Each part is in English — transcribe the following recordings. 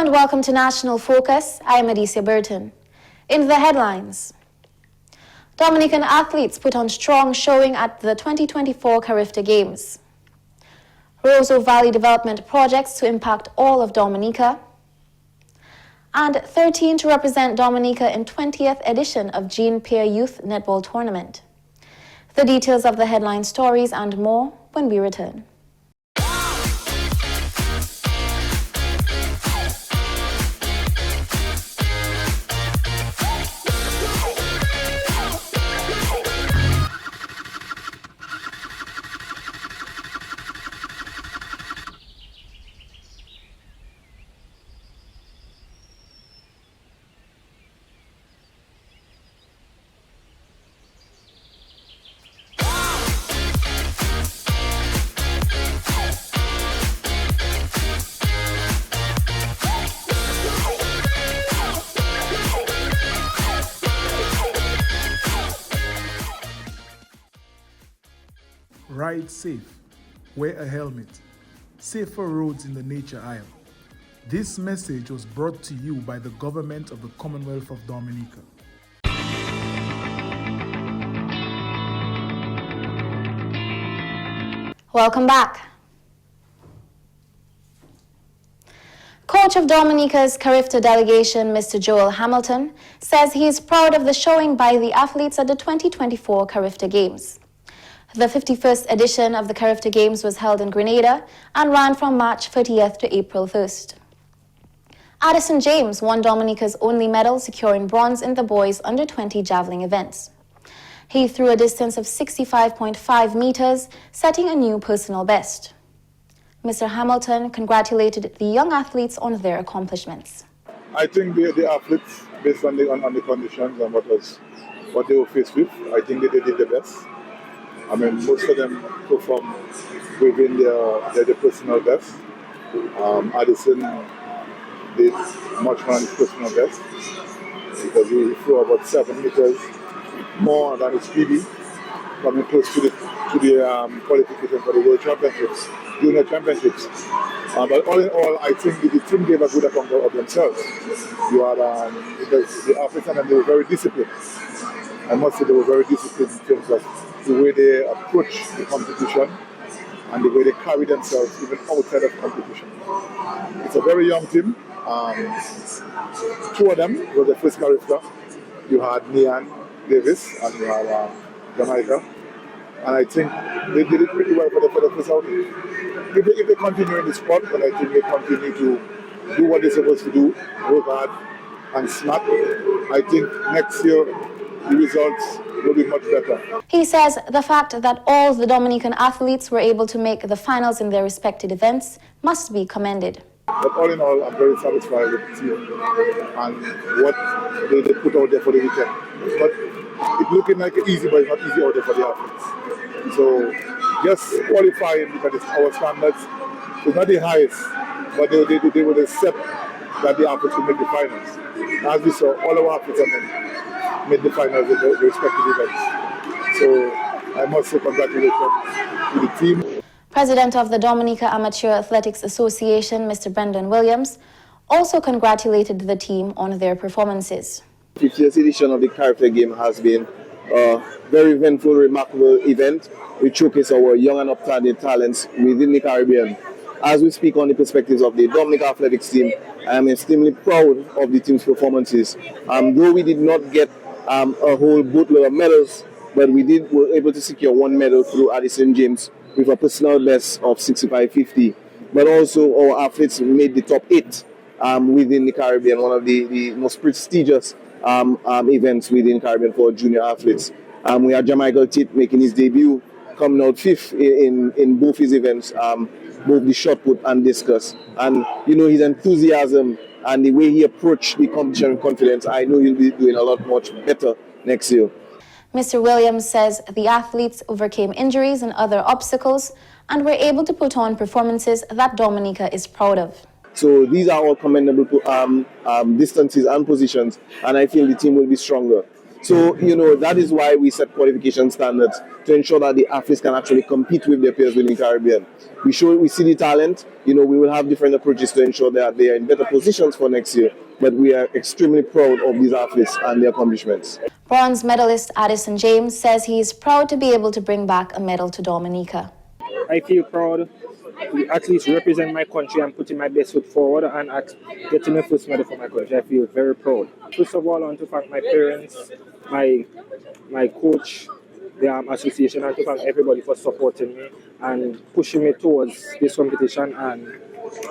And welcome to National Focus. I am Adicia Burton. In the headlines, Dominican athletes put on strong showing at the 2024 Carifta Games. Roseau Valley development projects to impact all of Dominica. And 13 to represent Dominica in 20th edition of Pierre Youth Netball Tournament. The details of the headline stories and more when we return. Ride safe, wear a helmet, safer roads in the nature aisle. This message was brought to you by the government of the Commonwealth of Dominica. Welcome back. Coach of Dominica's Carifta delegation, Mr. Joel Hamilton, says he is proud of the showing by the athletes at the 2024 Carifta Games. The 51st edition of the Carifta Games was held in Grenada and ran from March 30th to April 1st. Addison James won Dominica's only medal, securing bronze in the boys under-20 javelin events. He threw a distance of 65.5 meters, setting a new personal best. Mr. Hamilton congratulated the young athletes on their accomplishments. I think the athletes, based on the conditions and what they were faced with, I think they did the best. I mean, most of them performed within their personal best. Addison did much more than his personal best because he threw about 7 meters more than his PB, coming close to the qualification for the World Championships, Junior Championships. But all in all, I think the team gave a good account of themselves. You had because the athletes and they were very disciplined. I must say they were very disciplined in terms of the way they approach the competition and the way they carry themselves even outside of competition. It's a very young team. 2 of them were the first Carifta. You had Nian Davis and you had Dominica. And I think they did it pretty well for the first outing. If they continue in the sport, then I think they continue to do what they're supposed to do, work hard and smart. I think next year the results will be much better. He says the fact that all the Dominican athletes were able to make the finals in their respective events must be commended. But all in all, I'm very satisfied with the team and what they put out there for the weekend. It's looking like easy, but it's not easy out there for the athletes. So just qualifying because it's our standards, it's not the highest, but they will accept that the athletes will make the finals. As we saw, all our athletes made the finals in the respective events. So I must say congratulations to the team. President of the Dominica Amateur Athletics Association, Mr. Brendan Williams, also congratulated the team on their performances. The 50th edition of the Carifta Game has been a very eventful, remarkable event which showcases our young and upstanding talents within the Caribbean. As we speak on the perspectives of the Dominica athletics team, I am extremely proud of the team's performances. Though we did not get a whole boatload of medals, but were able to secure 1 medal through Addison James with a personal best of 65.50. But also our athletes made the top 8 within the Caribbean, one of the most prestigious events within Caribbean for junior athletes. We had Jamichael Tate making his debut, coming out 5th in both his events, both the shot put and discus. And his enthusiasm and the way he approached the competition with confidence, I know he'll be doing a lot much better next year. Mr. Williams says the athletes overcame injuries and other obstacles and were able to put on performances that Dominica is proud of. So these are all commendable distances and positions, and I feel the team will be stronger. So, that is why we set qualification standards to ensure that the athletes can actually compete with their peers within the Caribbean. We see the talent, we will have different approaches to ensure that they are in better positions for next year. But we are extremely proud of these athletes and their accomplishments. Bronze medalist Addison James says he is proud to be able to bring back a medal to Dominica. I feel proud to at least represent my country and putting my best foot forward and getting the first medal for my country. I feel very proud. First of all, I want to thank my parents, my coach, the association, and to thank everybody for supporting me and pushing me towards this competition. And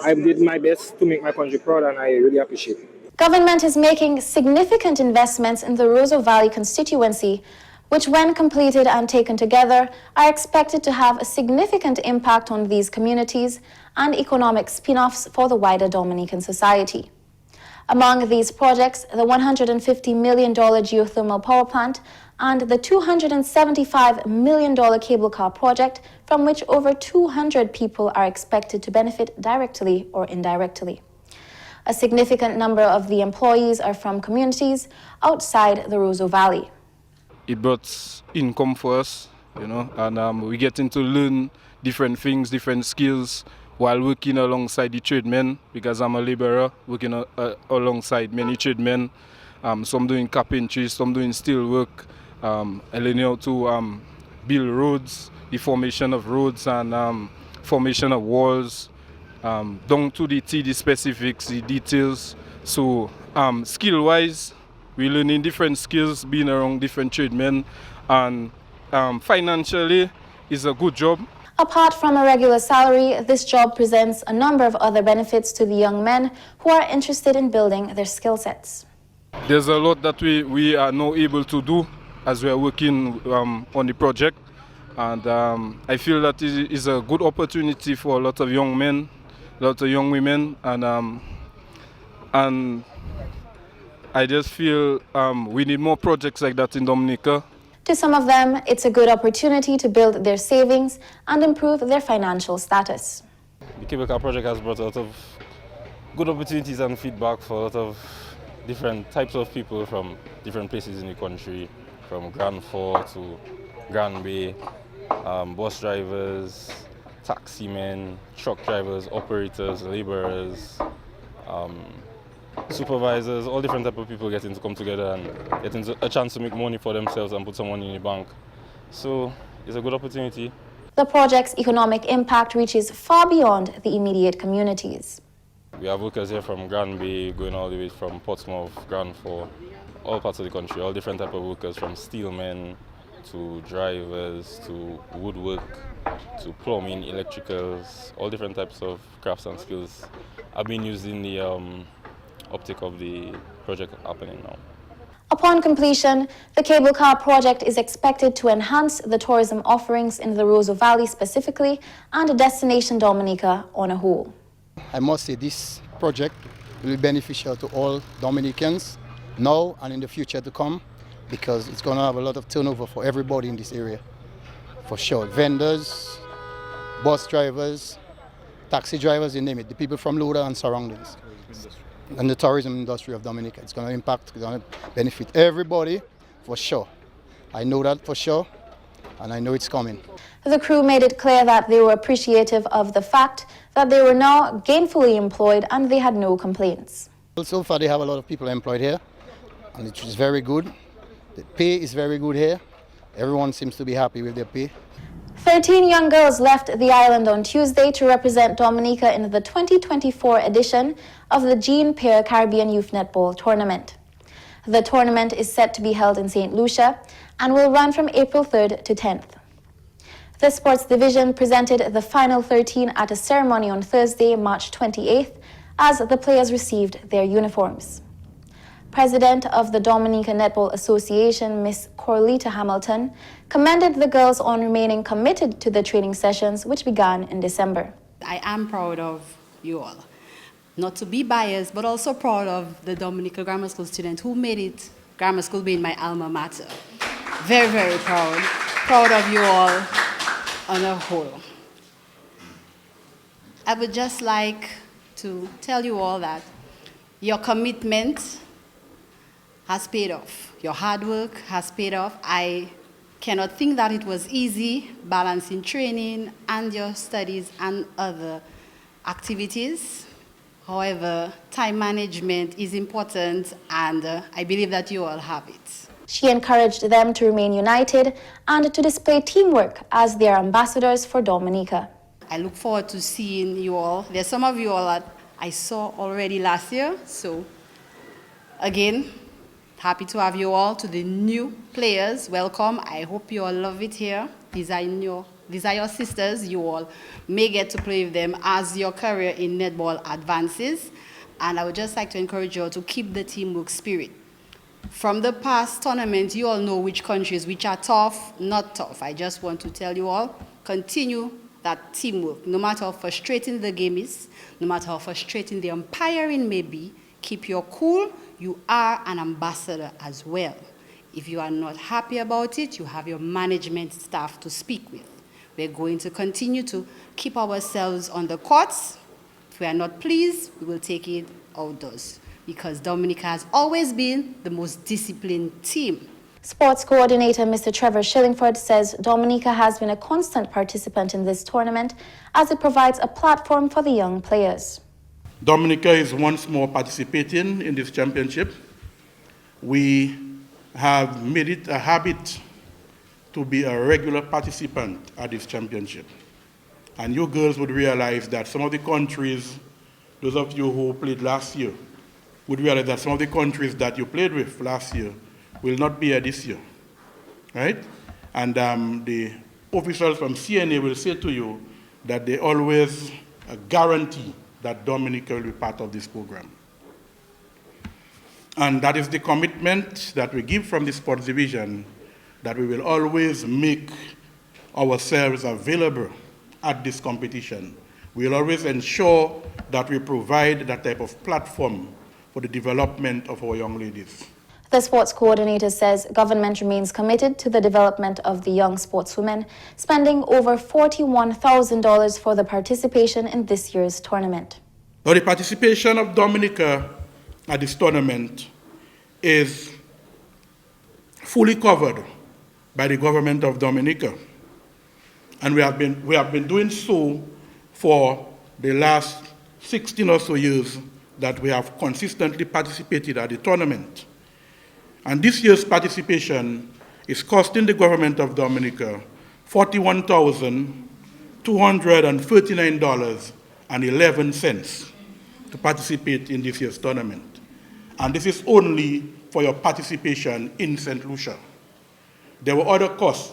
I did my best to make my country proud, and I really appreciate it. Government is making significant investments in the Roseau Valley constituency, which when completed and taken together are expected to have a significant impact on these communities and economic spin-offs for the wider Dominican society. Among these projects, the $150 million geothermal power plant and the $275 million cable car project, from which over 200 people are expected to benefit directly or indirectly. A significant number of the employees are from communities outside the Roseau Valley. It brought income for us, and we getting to learn different things, different skills while working alongside the tradesmen, because I'm a laborer working alongside many tradesmen. Some doing carpentry, some doing steel work, learning how to build roads, the formation of roads and formation of walls, down to the TD specifics, the details. So skill-wise, we're learning different skills, being around different tradesmen, and financially is a good job. Apart from a regular salary, this job presents a number of other benefits to the young men who are interested in building their skill sets. There's a lot that we are now able to do as we are working on the project, and I feel that it is a good opportunity for a lot of young men, a lot of young women, and I just feel we need more projects like that in Dominica. To some of them, it's a good opportunity to build their savings and improve their financial status. The cable car project has brought a lot of good opportunities and feedback for a lot of different types of people from different places in the country, from Grand Fort to Grand Bay, bus drivers, taximen, truck drivers, operators, laborers, supervisors, all different type of people getting to come together and getting a chance to make money for themselves and put some money in the bank. So it's a good opportunity. The project's economic impact reaches far beyond the immediate communities. We have workers here from Grand Bay, going all the way from Portsmouth, Grand Fort, all parts of the country, all different type of workers, from steelmen to drivers to woodwork to plumbing, electricals, all different types of crafts and skills are being used in the optic of the project happening now. Upon completion, the cable car project is expected to enhance the tourism offerings in the Roseau Valley specifically and Destination Dominica on a whole. I must say this project will be beneficial to all Dominicans now and in the future to come, because it's going to have a lot of turnover for everybody in this area, for sure. Vendors, bus drivers, taxi drivers, you name it, the people from Luda and surroundings. And the tourism industry of Dominica. It's going to impact, it's going to benefit everybody for sure. I know that for sure, and I know it's coming. The crew made it clear that they were appreciative of the fact that they were now gainfully employed and they had no complaints. So far they have a lot of people employed here, and it is very good. The pay is very good here. Everyone seems to be happy with their pay. 13 young girls left the island on Tuesday to represent Dominica in the 2024 edition of the Pierre Caribbean Youth Netball Tournament. The tournament is set to be held in St. Lucia and will run from April 3rd to 10th. The sports division presented the final 13 at a ceremony on Thursday, March 28th, as the players received their uniforms. President of the Dominica Netball Association, Miss Corlita Hamilton, commended the girls on remaining committed to the training sessions, which began in December. I am proud of you all. Not to be biased, but also proud of the Dominica Grammar School students who made it, grammar school being my alma mater. Very, very proud. Proud of you all on a whole. I would just like to tell you all that your commitment has paid off. Your hard work has paid off. I cannot think that it was easy balancing training and your studies and other activities. However, time management is important, and I believe that you all have it. She encouraged them to remain united and to display teamwork as their ambassadors for Dominica. I look forward to seeing you all. There's some of you all that I saw already last year, so again, happy to have you all. To the new players, welcome. I hope you all love it here. These are your sisters. You all may get to play with them as your career in netball advances. And I would just like to encourage you all to keep the teamwork spirit. From the past tournaments, you all know which countries which are tough, not tough. I just want to tell you all, continue that teamwork. No matter how frustrating the game is, no matter how frustrating the umpiring may be, keep your cool. You are an ambassador as well. If you are not happy about it, you have your management staff to speak with. We're going to continue to keep ourselves on the courts. If we are not pleased, we will take it outdoors, because Dominica has always been the most disciplined team. Sports coordinator Mr. Trevor Shillingford says Dominica has been a constant participant in this tournament as it provides a platform for the young players. Dominica is once more participating in this championship. We have made it a habit to be a regular participant at this championship. And you girls would realize that some of the countries, those of you who played last year, would realize that some of the countries that you played with last year will not be here this year, right? And the officials from CNA will say to you that they always guarantee that Dominica will be part of this program. And that is the commitment that we give from the sports division, that we will always make ourselves available at this competition. We will always ensure that we provide that type of platform for the development of our young ladies. The sports coordinator says government remains committed to the development of the young sportswomen, spending over $41,000 for the participation in this year's tournament. Now, the participation of Dominica at this tournament is fully covered by the government of Dominica. And we have been doing so for the last 16 or so years that we have consistently participated at the tournament. And this year's participation is costing the government of Dominica $41,239.11 to participate in this year's tournament. And this is only for your participation in St. Lucia. There were other costs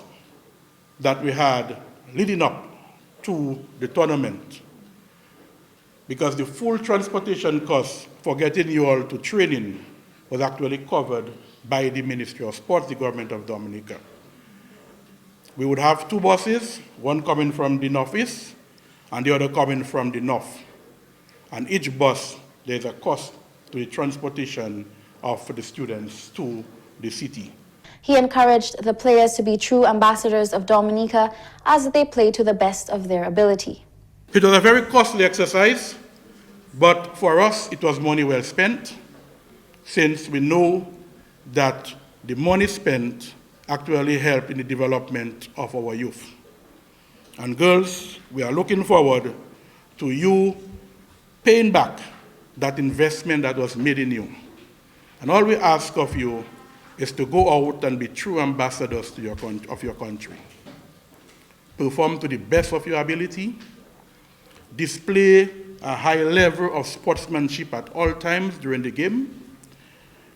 that we had leading up to the tournament, because the full transportation cost for getting you all to training was actually covered by the Ministry of Sports, the government of Dominica. We would have two buses, one coming from the northeast and the other coming from the north. And each bus, there's a cost to the transportation of the students to the city. He encouraged the players to be true ambassadors of Dominica as they play to the best of their ability. It was a very costly exercise, but for us it was money well spent, since we know that the money spent actually helped in the development of our youth. And girls, we are looking forward to you paying back that investment that was made in you. And all we ask of you is to go out and be true ambassadors to of your country. Perform to the best of your ability. Display a high level of sportsmanship at all times during the game.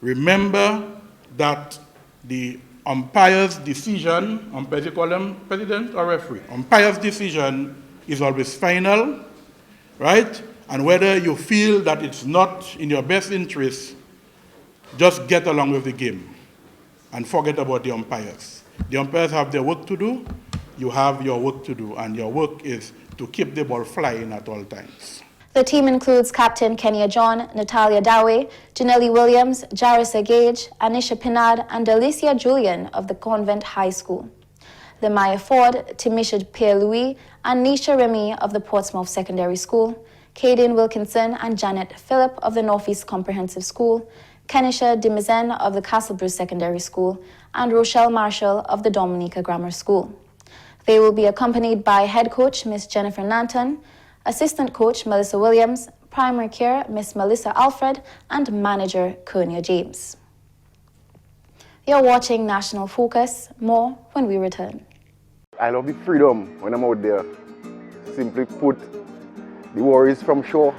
Remember that the umpire's decision, umpires, you call them president or referee? Umpire's decision is always final, right? And whether you feel that it's not in your best interest, just get along with the game and forget about the umpires. The umpires have their work to do, you have your work to do, and your work is to keep the ball flying at all times. The team includes Captain Kenya John, Natalia Dawe, Janelle Williams, Jarissa Gage, Anisha Pinard, and Alicia Julian of the Convent High School. Lemaya Ford, Timisha Pierre-Louis, and Nisha Remy of the Portsmouth Secondary School, Kaden Wilkinson and Janet Phillip of the Northeast Comprehensive School, Kenisha Dimizen of the Castlebrew Secondary School, and Rochelle Marshall of the Dominica Grammar School. They will be accompanied by head coach Miss Jennifer Nanton, assistant coach Melissa Williams, primary care Miss Melissa Alfred, and manager Konya James. You're watching National Focus. More when we return. I love the freedom when I'm out there. Simply put, the worries from shore,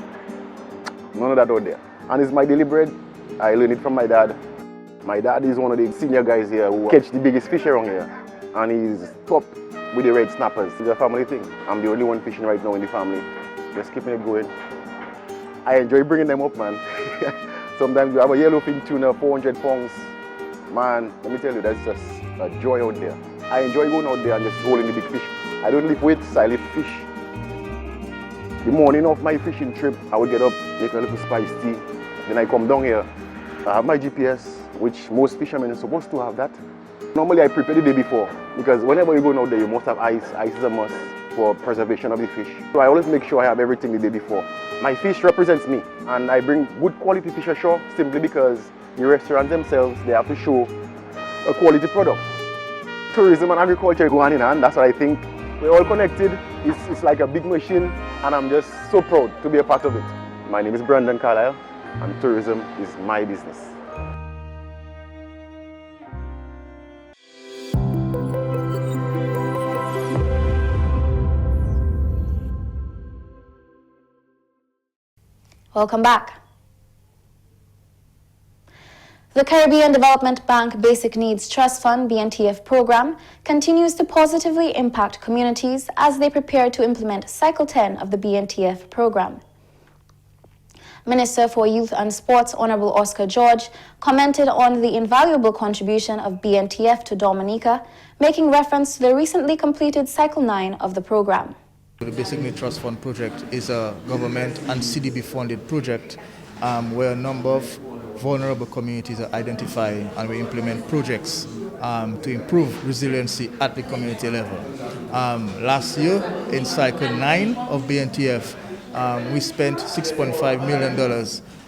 none of that out there. And it's my daily bread. I learned it from my dad. My dad is one of the senior guys here who catch the biggest fish around here. And he's top with the red snappers. It's a family thing. I'm the only one fishing right now in the family. Just keeping it going. I enjoy bringing them up, man. Sometimes we have a yellowfin tuna, 400 pounds. Man, let me tell you, that's just a joy out there. I enjoy going out there and just holding the big fish. I don't lift weights, I lift fish. The morning of my fishing trip, I would get up, make a little spice tea. Then I come down here. I have my GPS, which most fishermen are supposed to have that. Normally I prepare the day before, because whenever you go out there, you must have ice. Ice is a must for preservation of the fish. So I always make sure I have everything the day before. My fish represents me, and I bring good quality fish ashore simply because the restaurants themselves, they have to show a quality product. Tourism and agriculture go hand in hand. That's what I think. We're all connected. It's like a big machine, and I'm just so proud to be a part of it. My name is Brandon Carlisle, and tourism is my business. Welcome back. The Caribbean Development Bank Basic Needs Trust Fund BNTF program continues to positively impact communities as they prepare to implement Cycle 10 of the BNTF program. Minister for Youth and Sports Honorable Oscar George commented on the invaluable contribution of BNTF to Dominica, making reference to the recently completed Cycle 9 of the program. The Basic Needs Trust Fund project is a government and CDB funded project where a number of vulnerable communities are identified, and we implement projects to improve resiliency at the community level. Last year in Cycle 9 of BNTF, we spent $6.5 million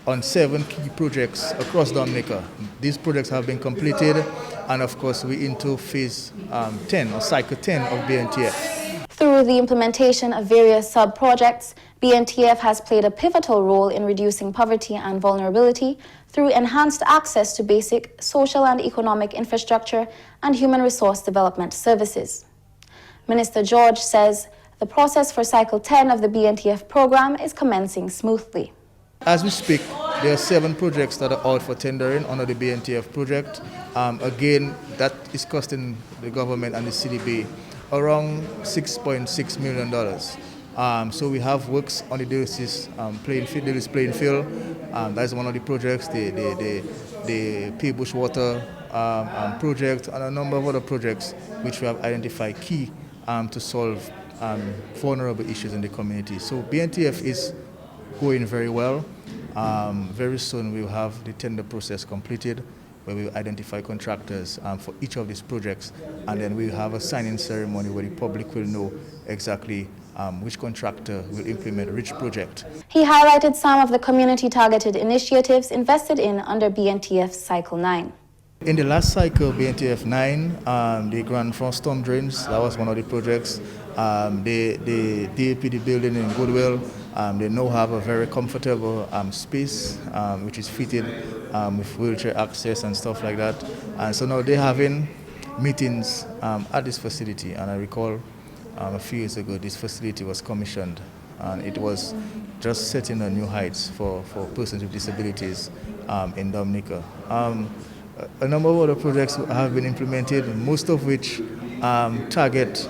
on 7 key projects across Dominica. These projects have been completed, and of course we're into phase 10 or Cycle 10 of BNTF. Through the implementation of various sub-projects, BNTF has played a pivotal role in reducing poverty and vulnerability through enhanced access to basic social and economic infrastructure and human resource development services. Minister George says the process for Cycle 10 of the BNTF program is commencing smoothly. As we speak, there are 7 projects that are out for tendering under the BNTF project. Again, that is costing the government and the CDB around $6.6 million. So we have works on the Daly's playing field. That is one of the projects, the Pea Bush Water project, and a number of other projects which we have identified key to solve vulnerable issues in the community. So BNTF is going very well. Very soon we will have the tender process completed, where we will identify contractors for each of these projects, and then we'll have a signing ceremony where the public will know exactly which contractor will implement which project. He highlighted some of the community-targeted initiatives invested in under BNTF Cycle 9. In the last cycle, BNTF 9, the Grand Front Storm Drains, that was one of the projects. The DAPD building in Goodwill, they now have a very comfortable space which is fitted with wheelchair access and stuff like that. And so now they're having meetings at this facility, and I recall a few years ago this facility was commissioned, and it was just setting a new heights for persons with disabilities in Dominica. A number of other projects have been implemented, most of which target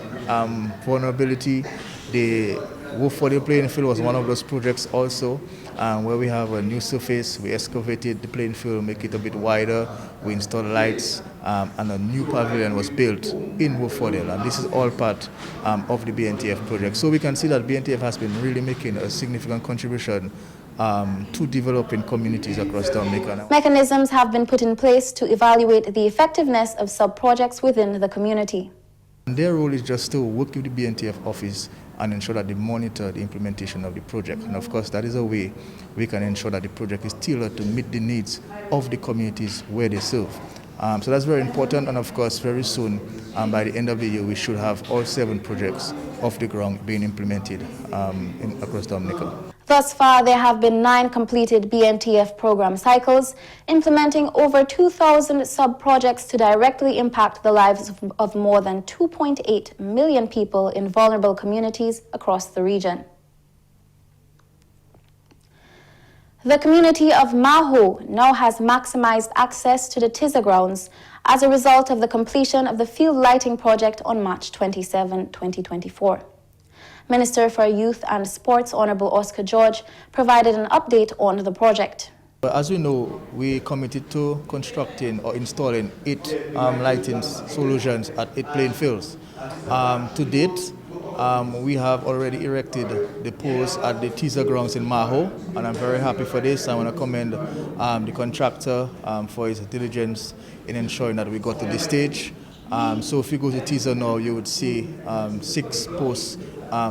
vulnerability. The Wolf for the playing field was one of those projects also, where we have a new surface. We excavated the playing field, make it a bit wider. We installed lights, and a new pavilion was built in Wolfordale. And this is all part of the BNTF project. So we can see that BNTF has been really making a significant contribution to developing communities across Dominica. Mechanisms have been put in place to evaluate the effectiveness of sub-projects within the community. Their role is just to work with the BNTF office and ensure that they monitor the implementation of the project. And of course, that is a way we can ensure that the project is tailored to meet the needs of the communities where they serve. So that's very important, and of course, very soon, by the end of the year, we should have all 7 projects off the ground being implemented across Dominica. Thus far, there have been 9 completed BNTF program cycles, implementing over 2,000 sub-projects to directly impact the lives of more than 2.8 million people in vulnerable communities across the region. The community of Maho now has maximized access to the Tizza grounds as a result of the completion of the field lighting project on March 27, 2024. Minister for Youth and Sports, Honorable Oscar George, provided an update on the project. As we know, we committed to constructing or installing 8 lighting solutions at 8 playing fields. To date, we have already erected the poles at the Tizza grounds in Maho, and I'm very happy for this. I want to commend the contractor for his diligence in ensuring that we got to this stage. So if you go to Tizza now, you would see 6 posts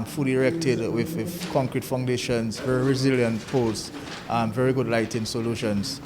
fully erected with concrete foundations, very resilient poles, very good lighting solutions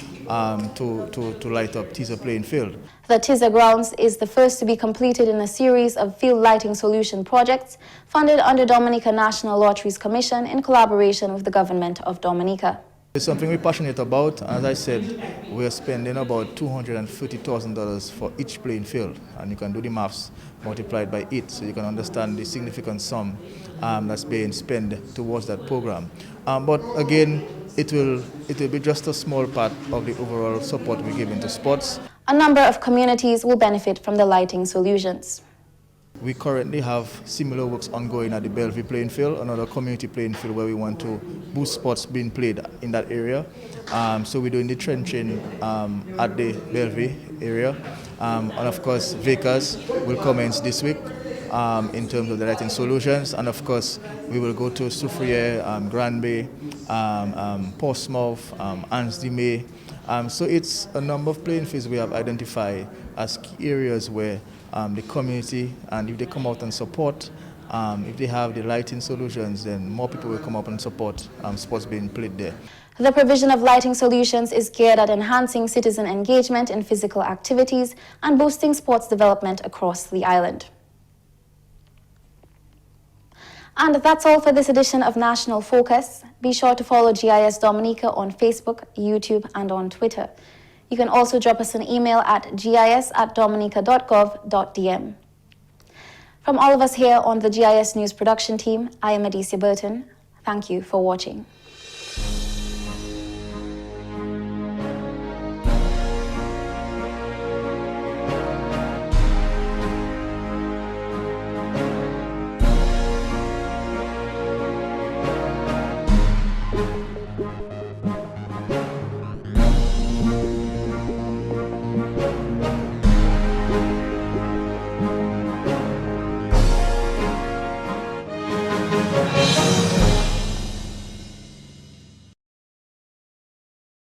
to light up Tizza playing field. The Tizza grounds is the first to be completed in a series of field lighting solution projects funded under Dominica National Lotteries Commission in collaboration with the government of Dominica. It's something we're passionate about. As I said, we're spending about $230,000 for each playing field, and you can do the maths multiplied by 8, so you can understand the significant sum that's being spent towards that program. But again, it will be just a small part of the overall support we give into sports. A number of communities will benefit from the lighting solutions. We currently have similar works ongoing at the Bellevue playing field, another community playing field where we want to boost sports being played in that area. So we're doing the trenching at the Bellevue area. And of course, Vickers will commence this week in terms of the lighting solutions. And of course, we will go to Soufriere, Granby, Portsmouth, Ansdimay. So it's a number of playing fields we have identified as key areas where the community, and if they come out and support, if they have the lighting solutions, then more people will come up and support sports being played there. The provision of lighting solutions is geared at enhancing citizen engagement in physical activities and boosting sports development across the island. And that's all for this edition of National Focus. Be sure to follow GIS Dominica on Facebook, YouTube, and on Twitter. You can also drop us an email at gis@dominica.gov.dm. From all of us here on the GIS News production team, I am Adicia Burton. Thank you for watching.